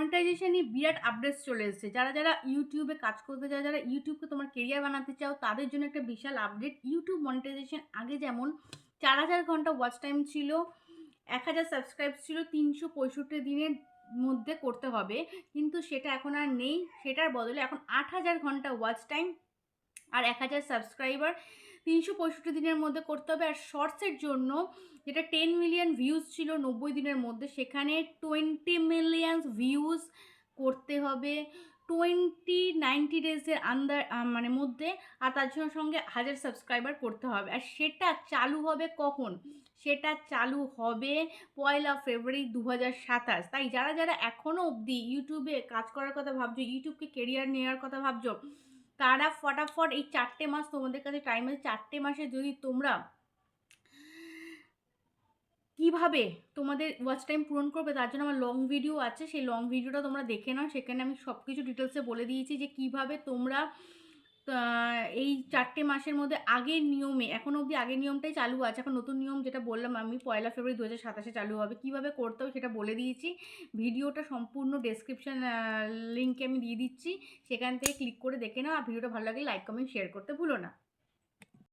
মনিটাইজেশনই বিরাট updates চলে এসেছে। যারা যারা ইউটিউবে কাজ করতে চাও, যারা ইউটিউবকে তোমার কেরিয়ার বানাতে চাও, তাদের জন্য একটা বিশাল আপডেট। ইউটিউব মনিটাইজেশন আগে যেমন 4000 ঘন্টা ওয়াচ টাইম ছিল, 1000 সাবস্ক্রাইব ছিল, 365 দিনের মধ্যে করতে হবে, কিন্তু সেটা এখন আর নেই। সেটার বদলে এখন 8000 ঘন্টা ওয়াচ টাইম আর 1000 সাবস্ক্রাইবার 365 দিনের মধ্যে করতে হবে। আর শর্টসের জন্য যেটা 10 মিলিয়ন ভিউজ ছিল 90 দিনের মধ্যে, সেখানে 20 মিলিয়ন ভিউজ করতে হবে 90 ডেজের মানে মধ্যে। আর তার জন্য সঙ্গে 1000 সাবস্ক্রাইবার করতে হবে। আর সেটা চালু হবে কখন? সেটা চালু হবে 1 ফেব্রুয়ারি 2027। তাই যারা যারা এখনও অবধি ইউটিউবে কাজ করার কথা ভাবছো, ইউটিউবকে কেরিয়ার নেওয়ার কথা ভাবছো, তারা ফটাফট এই 4টে মাস তোমাদের কাছে টাইম আছে। 4টে মাসে যদি তোমরা কিভাবে তোমাদের ওয়াচ টাইম পূরণ করবে, তার জন্য আমার লং ভিডিও আছে, সেই লং ভিডিওটা তোমরা দেখে নাও। সেখানে আমি সব কিছু ডিটেলসে বলে দিয়েছি যে কিভাবে তোমরা এই 4টে মাসের মধ্যে আগের নিয়মে, এখনও অবধি আগের নিয়মটাই চালু আছে, এখন নতুন নিয়ম যেটা বললাম আমি 1 ফেব্রুয়ারি 2027 চালু হবে, কীভাবে করতে হবে সেটা বলে দিয়েছি। ভিডিওটা সম্পূর্ণ ডেসক্রিপশন লিঙ্কে আমি দিয়ে দিচ্ছি, সেখান থেকে ক্লিক করে দেখে নাও। আর ভিডিওটা ভালো লাগলে লাইক কমেন্ট শেয়ার করতে ভুলো না।